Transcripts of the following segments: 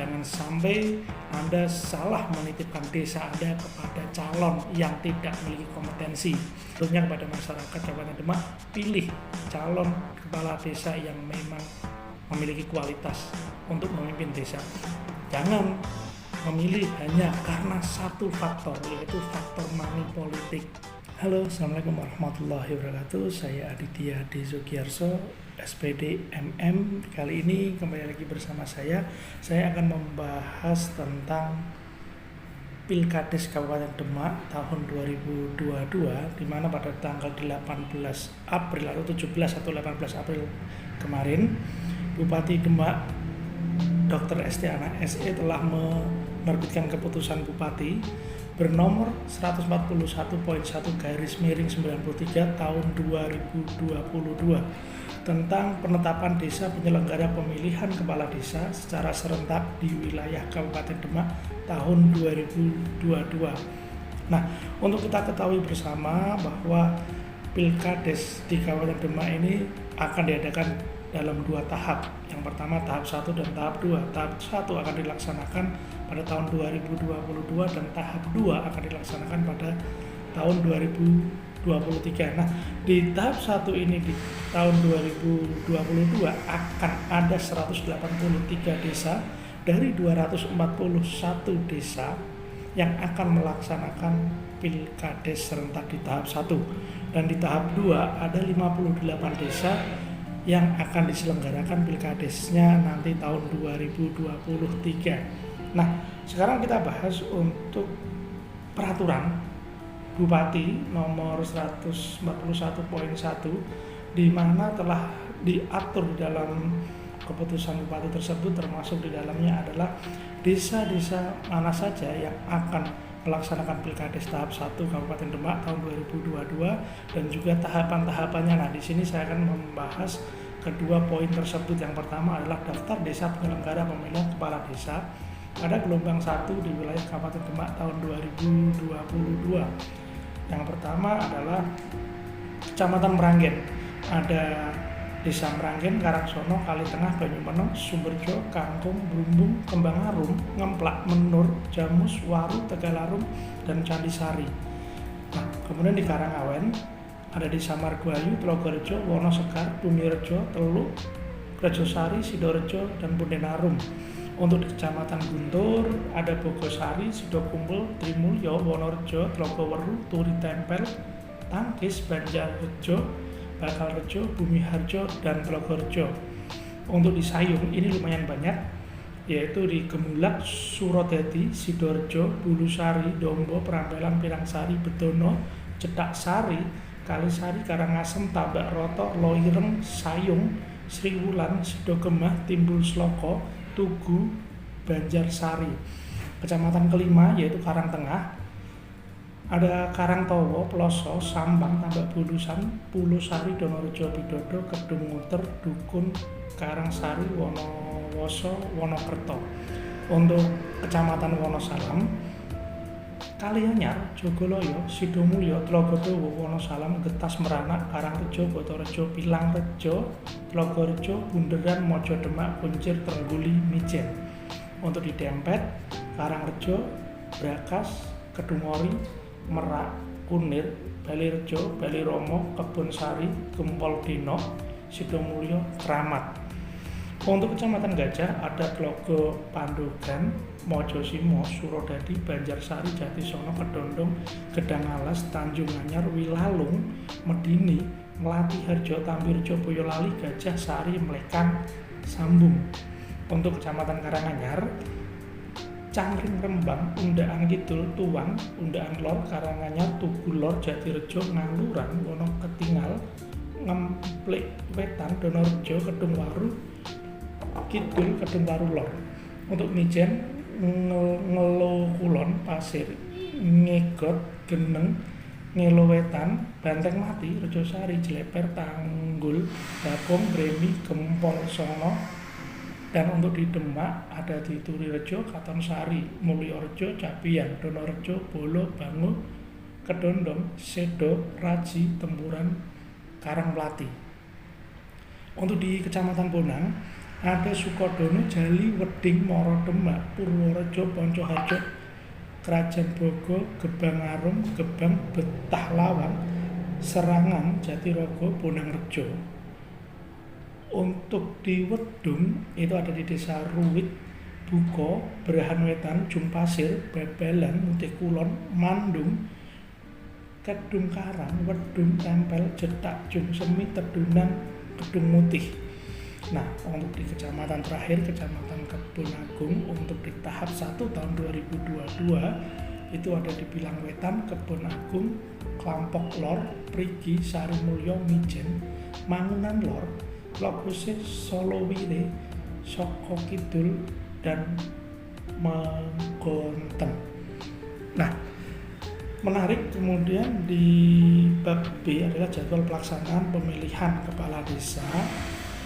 Jangan sampai Anda salah menitipkan desa Anda kepada calon yang tidak memiliki kompetensi. Tentunya kepada masyarakat Kabupaten Demak, pilih calon kepala desa yang memang memiliki kualitas untuk memimpin desa. Jangan memilih hanya karena satu faktor, yaitu faktor money politik. Halo, assalamualaikum warahmatullahi wabarakatuh. Saya Aditya D. Sugiarso, SPD MM. Kali ini kembali lagi bersama saya akan membahas tentang Pilkades Kabupaten Demak tahun 2022, di mana pada tanggal 18 April atau 17 atau 18 April kemarin, Bupati Demak Dr. Estiana SE telah menerbitkan keputusan Bupati bernomor 141.1/93 tahun 2022 tentang penetapan desa penyelenggara pemilihan kepala desa secara serentak di wilayah Kabupaten Demak tahun 2022. Nah, untuk kita ketahui bersama bahwa Pilkades di Kabupaten Demak ini akan diadakan dalam dua tahap. Yang pertama tahap 1 dan tahap 2. Tahap 1 akan dilaksanakan pada tahun 2022 dan tahap 2 akan dilaksanakan pada tahun 2023. Nah, di tahap 1 ini di tahun 2022 akan ada 183 desa dari 241 desa yang akan melaksanakan Pilkades serentak di tahap 1. Dan di tahap 2 ada 58 desa yang akan diselenggarakan Pilkadesnya nanti tahun 2023. Nah, sekarang kita bahas untuk peraturan Bupati nomor 141.1 di mana telah diatur di dalam keputusan Bupati tersebut, termasuk di dalamnya adalah desa-desa mana saja yang akan melaksanakan Pilkades tahap 1 Kabupaten Demak tahun 2022 dan juga tahapan-tahapannya. Nah, di sini saya akan membahas kedua poin tersebut. Yang pertama adalah daftar desa penyelenggara pemilihan kepala desa pada gelombang 1 di wilayah Kabupaten Demak tahun 2022. Yang pertama adalah Kecamatan Meranggen. Ada Desa Meranggen, Karangsono, Kalitengah, Banyumeneng, Sumberjo, Kangkung, Brumbung, Kembangarum, Ngemplak, Menur, Jamus, Waru, Tegalarum, dan Candisari. Nah, kemudian di Karangawen ada Desa Margoayu, Tlogorejo, Wonosekar, Bumirejo, Teluk, Rejosari, Sidorejo, dan Pundenarum. Untuk di Kecamatan Guntur ada Bogosari, Sidokumpul, Trimulyo, Wonorejo, Tlogoweru, Turi Tempel, Tangkis, Banjarrejo, Bakalrejo, Bumiharjo, dan Tlogorejo. Untuk di Sayung ini lumayan banyak, yaitu di Gemulak, Surodadi, Sidorejo, Bulusari, Dombo, Prampelan, Pirangsari, Betono, Cedak Sari, Kalisari, Karangasem, Tambak Roto, Loireng, Sayung, Sriwulan, Sidogemah, Timbul Sloko, Tugu, Banjarsari. Kecamatan kelima yaitu Karangtengah ada Karangtowo, Ploso, Sambang, Tambak Bulusan, Pulusari, Donorejo, Bidodo, Kedung Muter, Dukun, Karangsari, Wonowoso, Wonokerto. Untuk Kecamatan Wonosalam, Kalianyar, Jogoloyo, Sidomulyo, Tlogodowo, Wonosalam, Getas, Meranak, Karangrejo, Botorejo, Pilangrejo, Tlogorejo, Bunderan, Mojo Demak, Kuncir, Trengguli, Mijen. Untuk di Dempet, Karangrejo, Brakas, Kedungori, Merak, Kunir, Balirejo, Baliromo, Kebonsari, Gempol Dino, Sidomulyo, Kramat. Untuk Kecamatan Gajah ada Tlogo Pandogan, Mojosimo, Surodadi, Banjarsari, Jatisono, Kedondong, Gedang Alas, Tanjung Anyar, Wilalung, Medini, Melati Harjo, Tambirjo, Boyolali, Gajah Sari, Melekan, Sambung. Untuk Kecamatan Karanganyar Cangring Rembang, Undaan Kidul, Tuwang, Undaan Lor, Karanganyar, Tugu Lor, Jatirejo, Ngaluran, Wonoketingal, Ngemplek Wetan, Donorejo, Kedung Waru Kidul, Kedung Waru Lor. Untuk Mijen, Ngelo Kulon, Pasir, Ngegot, Geneng, Ngelo Wetan, Banteng Mati, Rejosari, Jleper, Tanggul, Bakung, Bremi, Gempol Sono. Dan untuk di Demak ada di Turirejo, Katonsari, Mulyorejo, Capian, Donorejo, Bolo, Bangu, Kedondong, Sedo, Raji, Tempuran, Karangmelati. Untuk di Kecamatan Bonang ada Sukodono, Jali, Weding, Moro Demak, Purworejo, Poncoharjo, Krajan Bogo, Gebang Arum, Gebang, Betah Lawang, Serangan, Jatirogo, Bonangrejo. Untuk di Wedung itu ada di Desa Ruwit, Buko, Berahan Wetan, Jumpasir, Bebelan, Mutih Kulon, Mandung, Kedung Karang, Wedung, Tempel, Jetak, Jung Semi, Tedunan, Kedung Mutih. Nah, untuk di kecamatan terakhir, Kecamatan Kebun Agung, untuk di tahap 1 tahun 2022 itu ada di Pilang Wetan, Kebun Agung, Klampok Lor, Prigi, Sarimulyo, Mijen, Mangunan Lor, Lokuse, Solowire, Soko Kidul, dan Menggonteng. Nah, menarik kemudian di bab B adalah jadwal pelaksanaan pemilihan kepala desa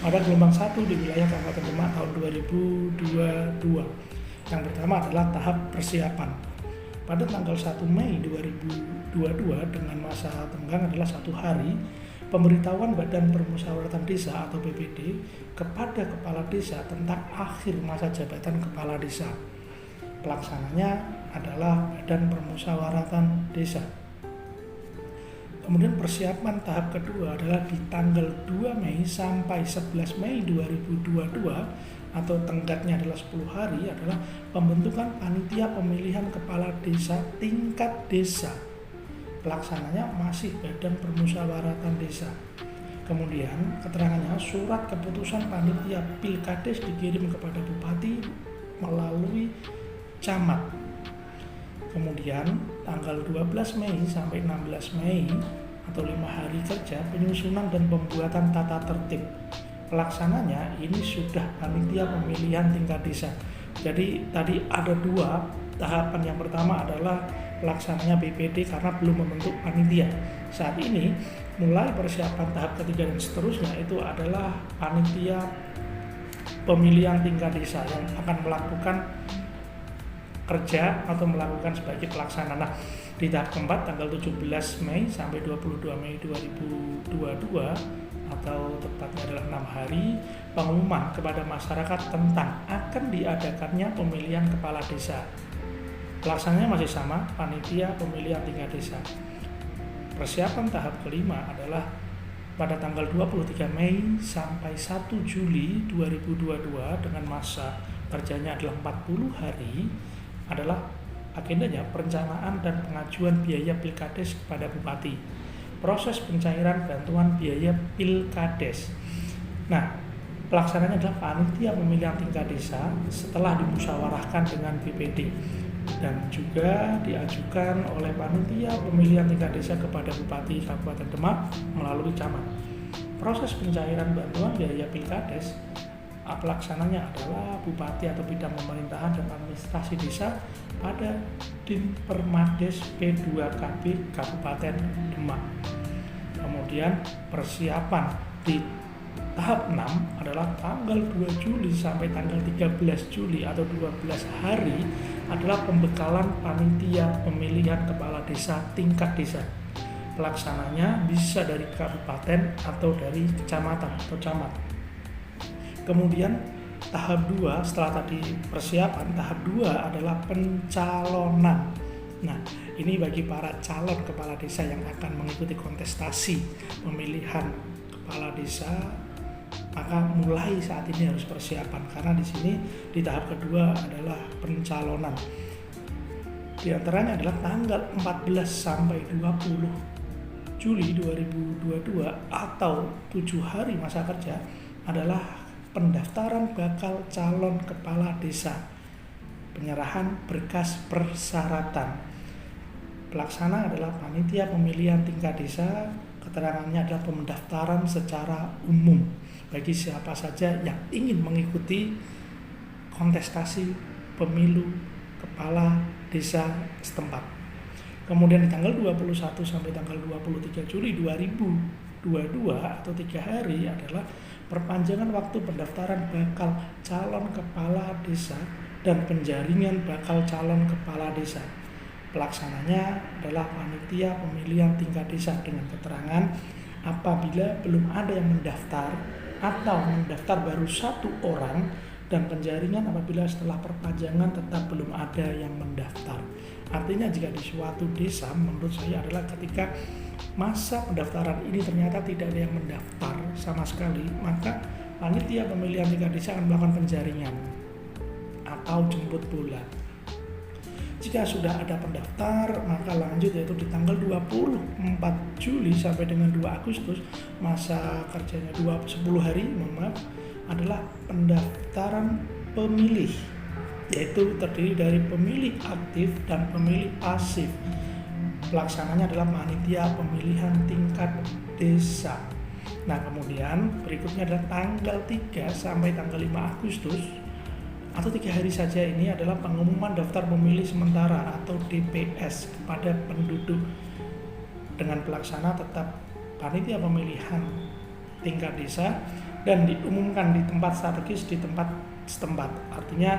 pada gelombang 1 di wilayah Kabupaten Demak tahun 2022. Yang pertama adalah tahap persiapan. Pada tanggal 1 Mei 2022 dengan masa tenggang adalah 1 hari, pemberitahuan Badan Permusyawaratan Desa atau BPD kepada kepala desa tentang akhir masa jabatan kepala desa. Pelaksananya adalah Badan Permusyawaratan Desa. Kemudian persiapan tahap kedua adalah di tanggal 2 Mei sampai 11 Mei 2022 atau tenggatnya adalah 10 hari adalah pembentukan panitia pemilihan kepala desa tingkat desa. Pelaksananya masih Badan Permusyawaratan Desa. Kemudian keterangannya surat keputusan panitia Pilkades dikirim kepada Bupati melalui camat. Kemudian tanggal 12 Mei sampai 16 Mei atau 5 hari kerja penyusunan dan pembuatan tata tertib. Pelaksananya ini sudah panitia pemilihan tingkat desa. Jadi tadi ada 2 tahapan. Yang pertama adalah pelaksananya BPD karena belum membentuk panitia. Saat ini mulai persiapan tahap ketiga dan seterusnya itu adalah panitia pemilihan tingkat desa yang akan melakukan kerja atau melakukan sebagai pelaksana. Nah, di tahap keempat tanggal 17 Mei sampai 22 Mei 2022 atau tepatnya adalah 6 hari pengumuman kepada masyarakat tentang akan diadakannya pemilihan kepala desa. Pelaksananya masih sama, panitia pemilihan tingkat desa. Persiapan tahap kelima adalah pada tanggal 23 Mei sampai 1 Juli 2022 dengan masa kerjanya adalah 40 hari adalah agendanya perencanaan dan pengajuan biaya Pilkades kepada Bupati. Proses pencairan bantuan biaya Pilkades. Nah, pelaksananya adalah panitia pemilihan tingkat desa setelah dimusyawarahkan dengan BPD dan juga diajukan oleh panitia pemilihan tingkat desa kepada Bupati Kabupaten Demak melalui camat. Proses pencairan bantuan biaya Pilkades pelaksananya adalah Bupati atau Bidang Pemerintahan dan Administrasi Desa pada Dinpermades P2KB Kabupaten Demak. Kemudian persiapan di tahap 6 adalah tanggal 2 Juli sampai tanggal 13 Juli atau 12 hari adalah pembekalan panitia pemilihan kepala desa tingkat desa. Pelaksananya bisa dari kabupaten atau dari kecamatan atau camat. Kemudian tahap 2 setelah tadi persiapan, tahap 2 adalah pencalonan. Nah, ini bagi para calon kepala desa yang akan mengikuti kontestasi pemilihan kepala desa, maka mulai saat ini harus persiapan karena di sini di tahap kedua adalah pencalonan. Di antaranya adalah tanggal 14 sampai 20 Juli 2022 atau 7 hari masa kerja adalah pendaftaran bakal calon kepala desa, penyerahan berkas persyaratan. Pelaksana adalah panitia pemilihan tingkat desa. Keterangannya adalah pendaftaran secara umum bagi siapa saja yang ingin mengikuti kontestasi pemilu kepala desa setempat. Kemudian di tanggal 21 sampai tanggal 23 Juli 2022 atau 3 hari adalah perpanjangan waktu pendaftaran bakal calon kepala desa dan penjaringan bakal calon kepala desa. Pelaksananya adalah panitia pemilihan tingkat desa dengan keterangan apabila belum ada yang mendaftar atau mendaftar baru 1 orang, dan penjaringan apabila setelah perpanjangan tetap belum ada yang mendaftar. Artinya jika di suatu desa, menurut saya adalah ketika masa pendaftaran ini ternyata tidak ada yang mendaftar sama sekali, maka panitia pemilihan tingkat desa akan melakukan penjaringan atau jemput bola. Jika sudah ada pendaftar, maka lanjut yaitu di tanggal 24 Juli sampai dengan 2 Agustus, masa kerjanya 10 hari, adalah pendaftaran pemilih, yaitu terdiri dari pemilih aktif dan pemilih pasif. Pelaksananya adalah panitia pemilihan tingkat desa. Nah, kemudian berikutnya adalah tanggal 3 sampai tanggal 5 Agustus atau 3 hari saja, ini adalah pengumuman daftar pemilih sementara atau DPS kepada penduduk dengan pelaksana tetap panitia pemilihan tingkat desa dan diumumkan di tempat strategis di tempat setempat. Artinya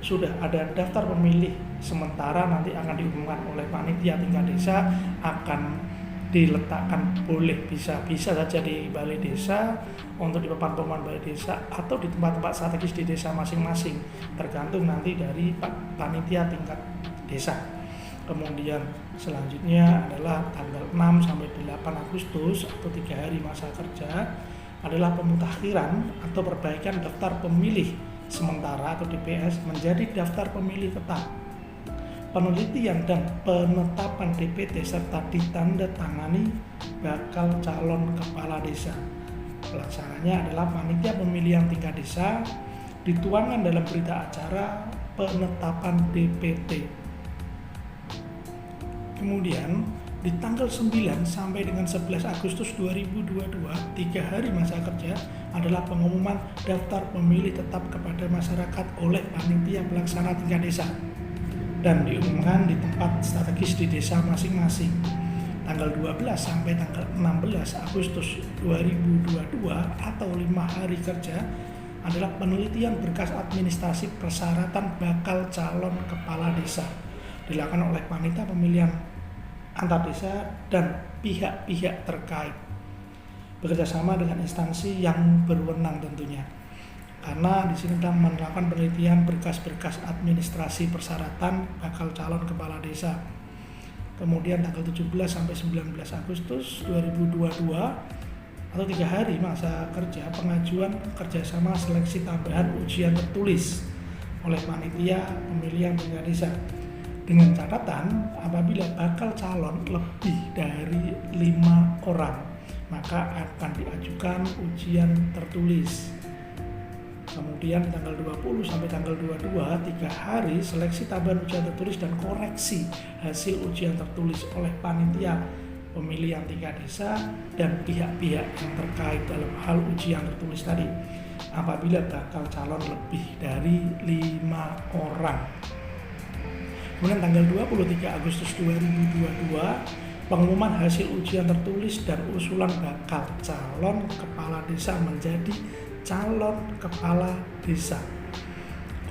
sudah ada daftar pemilih sementara, nanti akan diumumkan oleh panitia tingkat desa, akan diletakkan, bisa saja di balai desa untuk di papan pengumuman balai desa atau di tempat-tempat strategis di desa masing-masing, tergantung nanti dari panitia tingkat desa. Kemudian selanjutnya adalah tanggal 6 sampai 8 Agustus atau 3 hari masa kerja adalah pemutakhiran atau perbaikan daftar pemilih sementara atau DPS menjadi daftar pemilih tetap. Penelitian dan penetapan DPT serta ditandatangani bakal calon kepala desa. Pelaksananya adalah panitia pemilihan tingkat desa, dituangkan dalam berita acara penetapan DPT. Kemudian di tanggal 9 sampai dengan 11 Agustus 2022, 3 hari masa kerja adalah pengumuman daftar pemilih tetap kepada masyarakat oleh panitia pelaksana tingkat desa dan diumumkan di tempat strategis di desa masing-masing. Tanggal 12 sampai tanggal 16 Agustus 2022 atau 5 hari kerja adalah penelitian berkas administrasi persyaratan bakal calon kepala desa, dilakukan oleh panitia pemilihan antar desa dan pihak-pihak terkait bekerjasama dengan instansi yang berwenang tentunya, karena di sini kita melakukan penelitian berkas-berkas administrasi persyaratan bakal calon kepala desa. Kemudian tanggal 17 sampai 19 Agustus 2022 atau 3 hari masa kerja pengajuan kerjasama seleksi tambahan ujian tertulis oleh panitia pemilihan tingkat desa, dengan catatan apabila bakal calon lebih dari 5 orang maka akan diajukan ujian tertulis. Kemudian tanggal 20 sampai tanggal 22, 3 hari seleksi tambahan ujian tertulis dan koreksi hasil ujian tertulis oleh panitia pemilihan tingkat desa dan pihak-pihak yang terkait dalam hal ujian tertulis tadi apabila bakal calon lebih dari 5 orang. Kemudian tanggal 23 Agustus 2022, pengumuman hasil ujian tertulis dan usulan bakal calon kepala desa menjadi calon kepala desa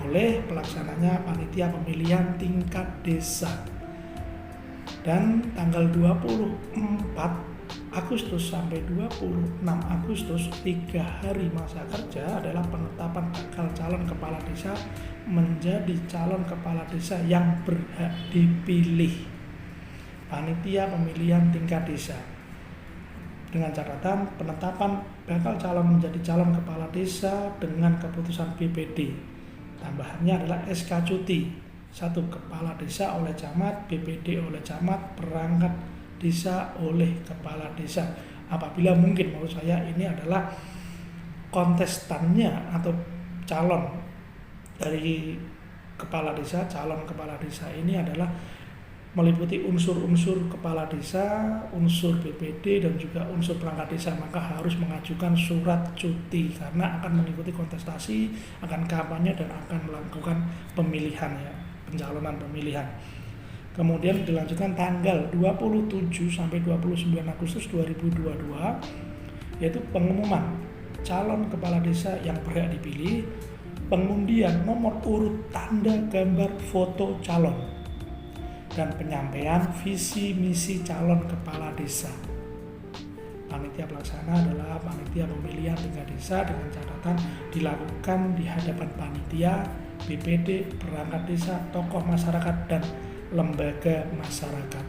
oleh pelaksananya panitia pemilihan tingkat desa. Dan tanggal 24 Agustus sampai 26 Agustus, 3 hari masa kerja adalah penetapan bakal calon kepala desa menjadi calon kepala desa yang berhak dipilih panitia pemilihan tingkat desa, dengan catatan penetapan bakal calon menjadi calon kepala desa dengan keputusan BPD. Tambahannya adalah SK cuti 1 kepala desa oleh camat, BPD oleh camat, perangkat desa oleh kepala desa. Apabila mungkin, menurut saya ini adalah kontestannya atau calon dari kepala desa, calon kepala desa ini adalah meliputi unsur-unsur kepala desa, unsur BPD dan juga unsur perangkat desa, maka harus mengajukan surat cuti karena akan mengikuti kontestasi, akan kampanye dan akan melakukan pemilihan ya, pencalonan pemilihan. Kemudian dilanjutkan tanggal 27 sampai 29 Agustus 2022 yaitu pengumuman calon kepala desa yang berhak dipilih, pengundian nomor urut tanda gambar foto calon, dan penyampaian visi misi calon kepala desa. Panitia pelaksana adalah panitia pemilihan tingkat desa dengan catatan dilakukan di hadapan panitia, BPD, perangkat desa, tokoh masyarakat, dan lembaga masyarakat.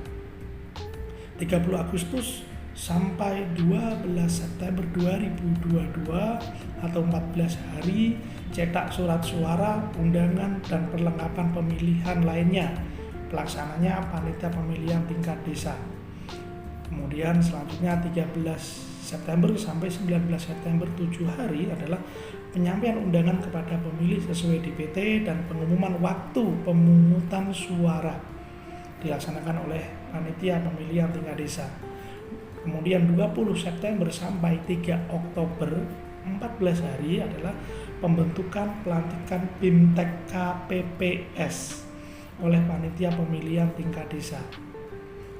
30 Agustus sampai 12 September 2022 atau 14 hari cetak surat suara, undangan, dan perlengkapan pemilihan lainnya. Pelaksananya panitia pemilihan tingkat desa. Kemudian selanjutnya 13 September sampai 19 September 7 hari adalah penyampaian undangan kepada pemilih sesuai DPT dan pengumuman waktu pemungutan suara dilaksanakan oleh panitia pemilihan tingkat desa. Kemudian 20 September sampai 3 Oktober 14 hari adalah pembentukan pelantikan BIMTEK KPPS oleh panitia pemilihan tingkat desa.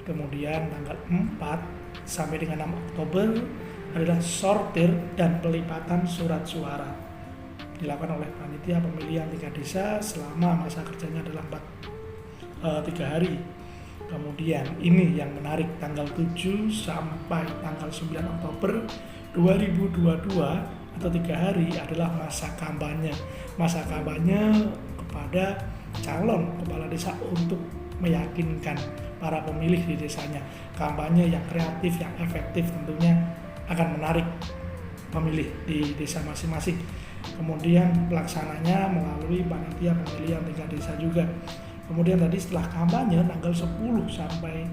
Kemudian tanggal 4 sampai dengan 6 Oktober adalah sortir dan pelipatan surat suara dilakukan oleh panitia pemilihan tingkat desa selama masa kerjanya adalah 3 hari. Kemudian ini yang menarik, tanggal 7 sampai tanggal 9 Oktober 2022 atau 3 hari adalah masa kampanye. Masa kampanye kepada calon kepala desa untuk meyakinkan para pemilih di desanya. Kampanye yang kreatif, yang efektif tentunya akan menarik pemilih di desa masing-masing. Kemudian pelaksananya melalui panitia pemilihan tingkat desa juga. Kemudian tadi setelah kampanye tanggal 10 sampai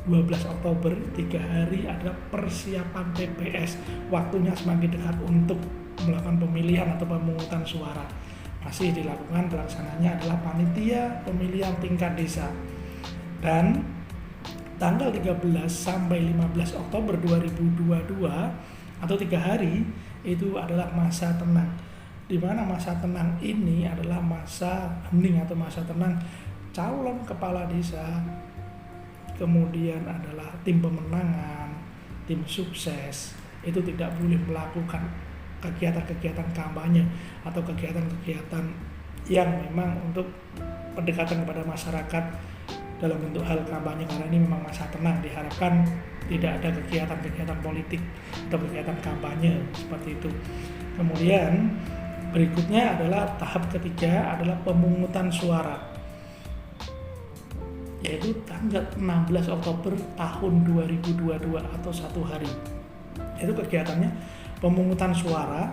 12 Oktober 3 hari ada persiapan TPS. Waktunya semakin dekat untuk melakukan pemilihan atau pemungutan suara. Masih dilakukan, pelaksananya adalah panitia pemilihan tingkat desa. Dan tanggal 13 sampai 15 Oktober 2022 atau 3 hari itu adalah masa tenang, di mana masa tenang ini adalah masa hening atau masa tenang calon kepala desa, kemudian adalah tim pemenangan, tim sukses itu tidak boleh melakukan kegiatan-kegiatan kampanye atau kegiatan-kegiatan yang memang untuk pendekatan kepada masyarakat dalam bentuk hal kampanye, karena ini memang masa tenang, diharapkan tidak ada kegiatan-kegiatan politik atau kegiatan kampanye seperti itu. Kemudian berikutnya adalah tahap ketiga adalah pemungutan suara, yaitu tanggal 16 Oktober tahun 2022 atau 1 hari. Itu kegiatannya pemungutan suara,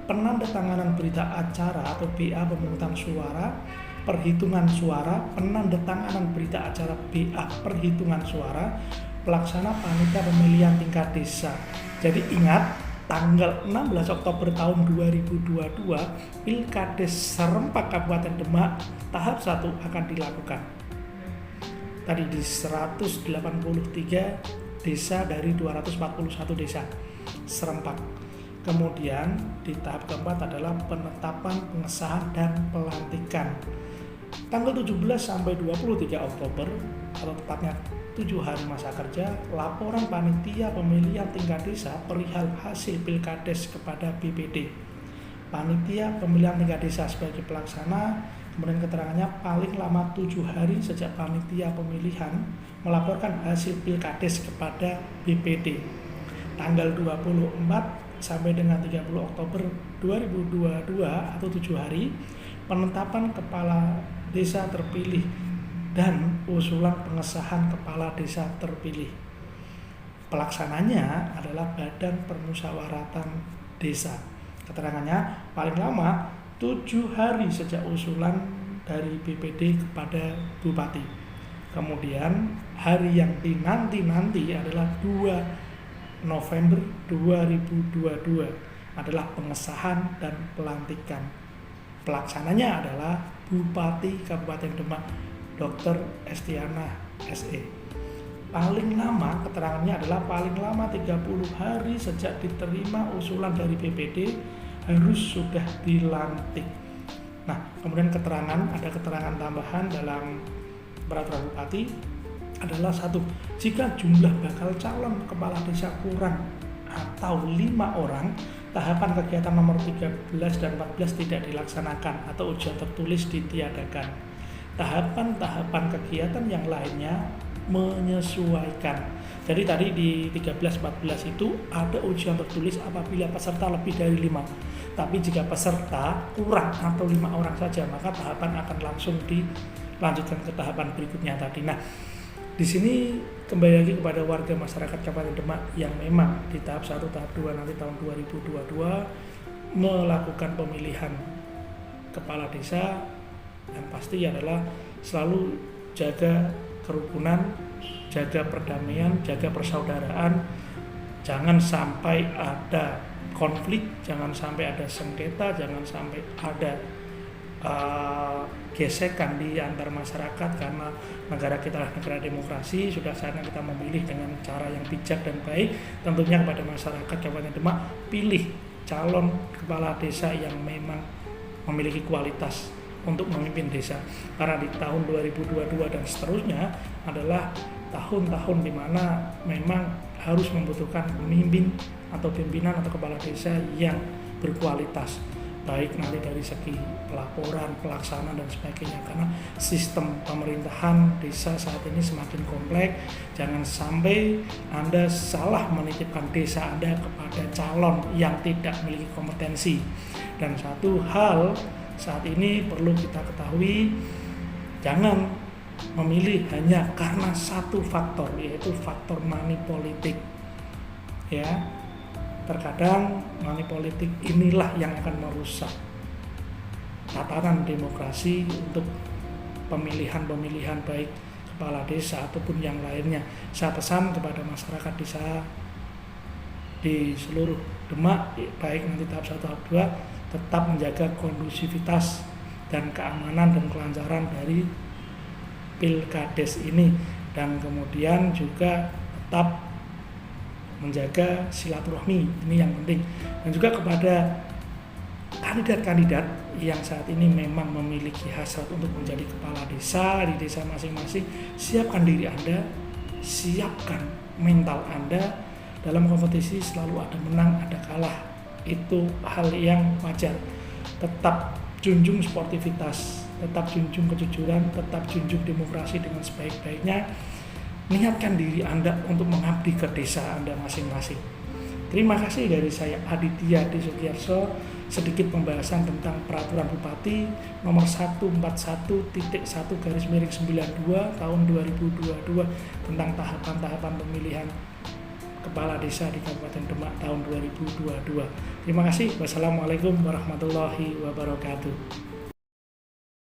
penandatanganan berita acara atau BA pemungutan suara, perhitungan suara, penandatanganan berita acara BA perhitungan suara, pelaksana panitia pemilihan tingkat desa. Jadi ingat, tanggal 16 Oktober tahun 2022 Pilkades Serempak Kabupaten Demak tahap 1 akan dilakukan. Tadi di 183 desa dari 241 desa serempak. Kemudian di tahap keempat adalah penetapan, pengesahan, dan pelantikan. Tanggal 17 sampai 23 Oktober atau tepatnya 7 hari masa kerja, laporan panitia pemilihan tingkat desa perihal hasil Pilkades kepada BPD. Panitia pemilihan tingkat desa sebagai pelaksana, kemudian keterangannya paling lama 7 hari sejak panitia pemilihan melaporkan hasil Pilkades kepada BPD. Tanggal 24 sampai dengan 30 Oktober 2022 atau 7 hari, penetapan kepala desa terpilih dan usulan pengesahan kepala desa terpilih. Pelaksananya adalah Badan Permusyawaratan Desa. Keterangannya paling lama 7 hari sejak usulan dari BPD kepada Bupati. Kemudian hari yang dinanti-nanti adalah 2 November 2022 adalah pengesahan dan pelantikan. Pelaksananya adalah Bupati Kabupaten Demak Dr. Estiana SE. Paling lama, keterangannya adalah paling lama 30 hari sejak diterima usulan dari BPD harus sudah dilantik. Nah, kemudian ada keterangan tambahan dalam peraturan Bupati adalah 1. Jika jumlah bakal calon kepala desa kurang atau 5 orang, tahapan kegiatan nomor 13 dan 14 tidak dilaksanakan atau ujian tertulis ditiadakan. Tahapan-tahapan kegiatan yang lainnya menyesuaikan. Jadi tadi di 13-14 itu ada ujian tertulis apabila peserta lebih dari 5. Tapi jika peserta kurang atau 5 orang saja, maka tahapan akan langsung dilanjutkan ke tahapan berikutnya tadi. Nah, di sini kembali lagi kepada warga masyarakat Kabupaten Demak yang memang di tahap 1, tahap 2 nanti tahun 2022 melakukan pemilihan kepala desa, yang pasti adalah selalu jaga kerukunan, jaga perdamaian, jaga persaudaraan, jangan sampai ada konflik, jangan sampai ada sengketa, jangan sampai ada gesekan di antar masyarakat, karena negara kita adalah negara demokrasi. Sudah saatnya kita memilih dengan cara yang bijak dan baik. Tentunya kepada masyarakat Kabupaten Demak, pilih calon kepala desa yang memang memiliki kualitas untuk memimpin desa, karena di tahun 2022 dan seterusnya adalah tahun-tahun di mana memang harus membutuhkan pemimpin atau pimpinan atau kepala desa yang berkualitas, baik nanti dari segi pelaporan, pelaksanaan dan sebagainya, karena sistem pemerintahan desa saat ini semakin kompleks. Jangan sampai Anda salah menitipkan desa Anda kepada calon yang tidak memiliki kompetensi. Dan satu hal saat ini perlu kita ketahui, jangan memilih hanya karena satu faktor, yaitu faktor money politik. Ya, terkadang money politik inilah yang akan merusak tatanan demokrasi untuk pemilihan baik kepala desa ataupun yang lainnya. Saya pesan kepada masyarakat desa di seluruh Demak, baik nanti tahap 1, tahap 2, tetap menjaga kondusivitas dan keamanan dan kelancaran dari Pilkades ini, dan kemudian juga tetap menjaga silaturahmi, ini yang penting. Dan juga kepada kandidat-kandidat yang saat ini memang memiliki hasrat untuk menjadi kepala desa di desa masing-masing, siapkan diri Anda, siapkan mental Anda. Dalam kompetisi selalu ada menang, ada kalah, itu hal yang wajar. Tetap junjung sportivitas, tetap junjung kejujuran, tetap junjung demokrasi dengan sebaik-baiknya. Niatkan diri Anda untuk mengabdi ke desa Anda masing-masing. Terima kasih dari saya Aditya D. Sugiyarso. Sedikit pembahasan tentang peraturan Bupati nomor 141.1/92 tahun 2022 tentang tahapan-tahapan pemilihan kepala desa di Kabupaten Demak tahun 2022. Terima kasih. Wassalamualaikum warahmatullahi wabarakatuh.